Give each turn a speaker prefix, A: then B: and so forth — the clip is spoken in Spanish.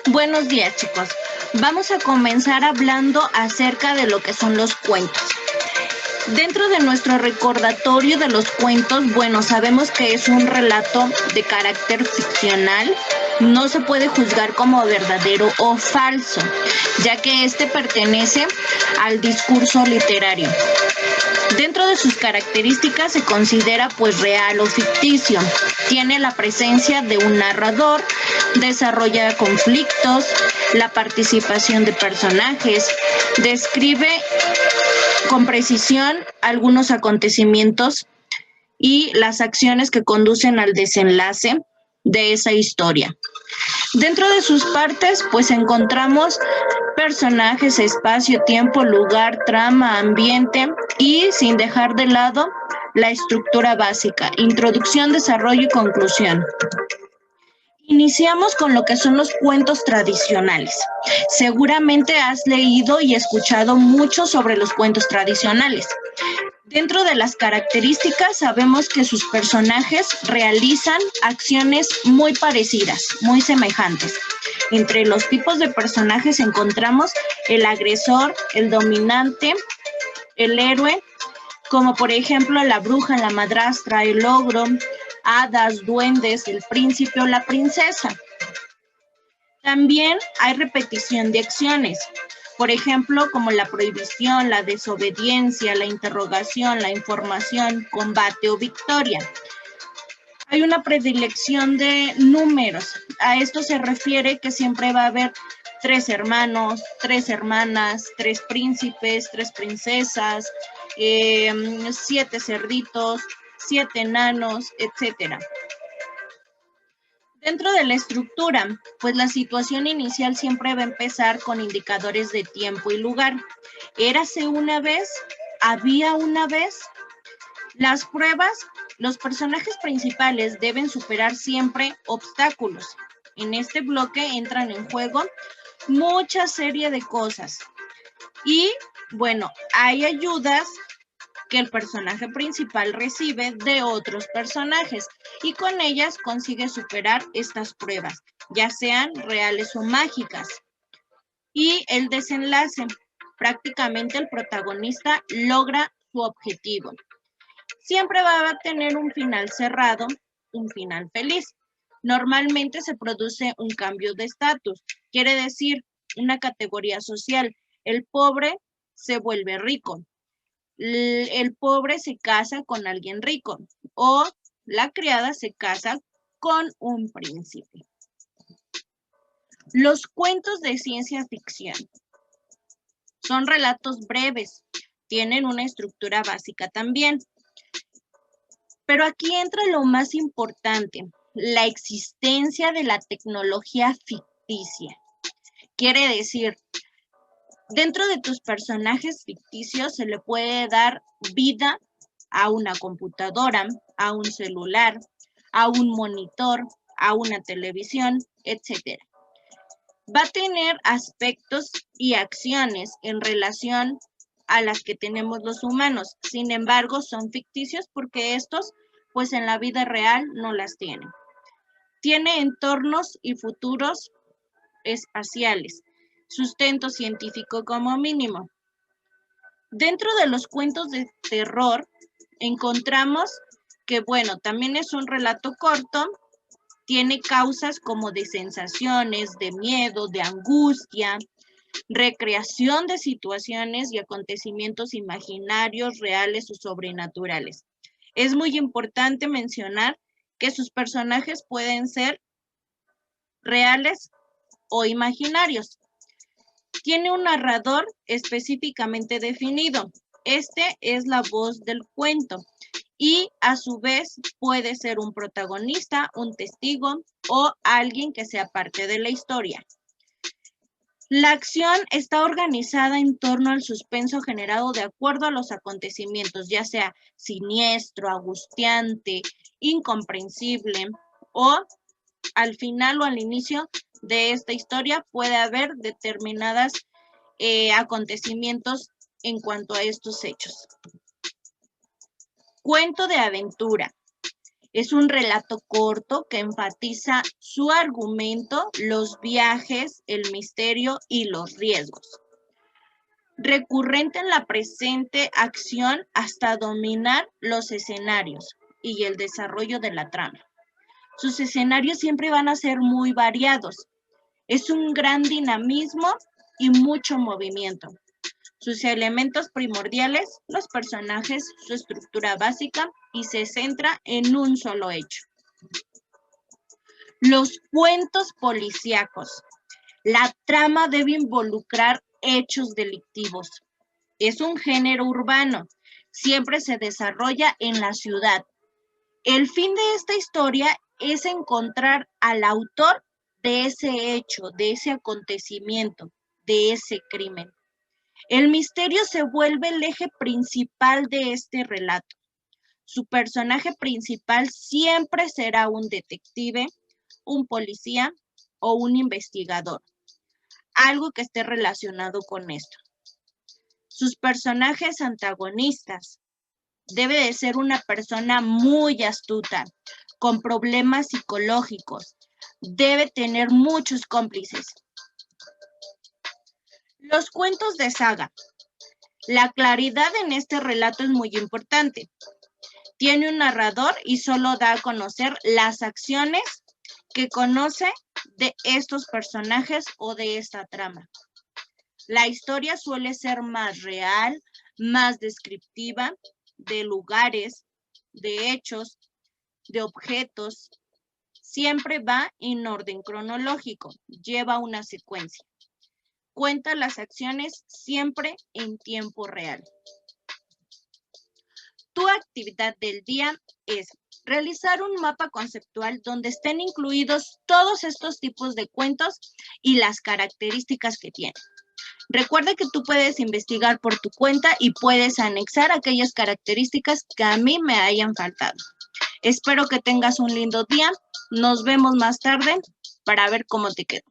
A: Buenos días, chicos. Vamos a comenzar hablando acerca de lo que son los cuentos. Dentro de nuestro recordatorio de los cuentos, bueno, sabemos que es un relato de carácter ficcional. No se puede juzgar como verdadero o falso, ya que este pertenece al discurso literario. Dentro de sus características se considera pues real o ficticio. Tiene la presencia de un narrador, desarrolla conflictos, la participación de personajes, describe con precisión algunos acontecimientos y las acciones que conducen al desenlace de esa historia. Dentro de sus partes, pues encontramos personajes, espacio, tiempo, lugar, trama, ambiente y sin dejar de lado la estructura básica, introducción, desarrollo y conclusión. Iniciamos con lo que son los cuentos tradicionales. Seguramente has leído y escuchado mucho sobre los cuentos tradicionales. Dentro de las características sabemos que sus personajes realizan acciones muy parecidas, muy semejantes. Entre los tipos de personajes encontramos el agresor, el dominante, el héroe, como por ejemplo la bruja, la madrastra, el ogro, hadas, duendes, el príncipe o la princesa. También hay repetición de acciones, por ejemplo, como la prohibición, la desobediencia, la interrogación, la información, combate o victoria. Hay una predilección de números. A esto se refiere que siempre va a haber 3 hermanos, 3 hermanas, 3 príncipes, 3 princesas, 7 cerditos, 7 enanos, etc. Dentro de la estructura, pues la situación inicial siempre va a empezar con indicadores de tiempo y lugar. Érase una vez, había una vez. Las pruebas, los personajes principales deben superar siempre obstáculos. En este bloque entran en juego mucha serie de cosas. Y bueno, hay ayudas que el personaje principal recibe de otros personajes y con ellas consigue superar estas pruebas, ya sean reales o mágicas. Y el desenlace, prácticamente el protagonista logra su objetivo. Siempre va a tener un final cerrado, un final feliz. Normalmente se produce un cambio de estatus, quiere decir una categoría social. El pobre se vuelve rico. El pobre se casa con alguien rico o la criada se casa con un príncipe. Los cuentos de ciencia ficción son relatos breves, tienen una estructura básica también. Pero aquí entra lo más importante, la existencia de la tecnología ficticia. Quiere decir, dentro de tus personajes ficticios se le puede dar vida a una computadora, a un celular, a un monitor, a una televisión, etc. Va a tener aspectos y acciones en relación a las que tenemos los humanos. Sin embargo, son ficticios porque estos, pues en la vida real no las tienen. Tiene entornos y futuros espaciales, sustento científico como mínimo. Dentro de los cuentos de terror, encontramos que, bueno, también es un relato corto, tiene causas como de sensaciones, de miedo, de angustia, recreación de situaciones y acontecimientos imaginarios, reales o sobrenaturales. Es muy importante mencionar que sus personajes pueden ser reales o imaginarios. Tiene un narrador específicamente definido. Este es la voz del cuento y a su vez puede ser un protagonista, un testigo o alguien que sea parte de la historia. La acción está organizada en torno al suspenso generado de acuerdo a los acontecimientos, ya sea siniestro, angustiante, incomprensible o al final o al inicio de esta historia puede haber determinados acontecimientos en cuanto a estos hechos. Cuento de aventura. Es un relato corto que enfatiza su argumento, los viajes, el misterio y los riesgos. Recurrente en la presente acción hasta dominar los escenarios y el desarrollo de la trama. Sus escenarios siempre van a ser muy variados. Es un gran dinamismo y mucho movimiento. Sus elementos primordiales, los personajes, su estructura básica y se centra en un solo hecho. Los cuentos policíacos. La trama debe involucrar hechos delictivos. Es un género urbano. Siempre se desarrolla en la ciudad. El fin de esta historia es encontrar al autor de ese hecho, de ese acontecimiento, de ese crimen. El misterio se vuelve el eje principal de este relato. Su personaje principal siempre será un detective, un policía o un investigador. Algo que esté relacionado con esto. Sus personajes antagonistas. Debe de ser una persona muy astuta, con problemas psicológicos. Debe tener muchos cómplices. Los cuentos de saga. La claridad en este relato es muy importante. Tiene un narrador y solo da a conocer las acciones que conoce de estos personajes o de esta trama. La historia suele ser más real, más descriptiva, de lugares, de hechos, de objetos. Siempre va en orden cronológico, lleva una secuencia. Cuenta las acciones siempre en tiempo real. Tu actividad del día es realizar un mapa conceptual donde estén incluidos todos estos tipos de cuentos y las características que tienen. Recuerda que tú puedes investigar por tu cuenta y puedes anexar aquellas características que a mí me hayan faltado. Espero que tengas un lindo día. Nos vemos más tarde para ver cómo te quedó.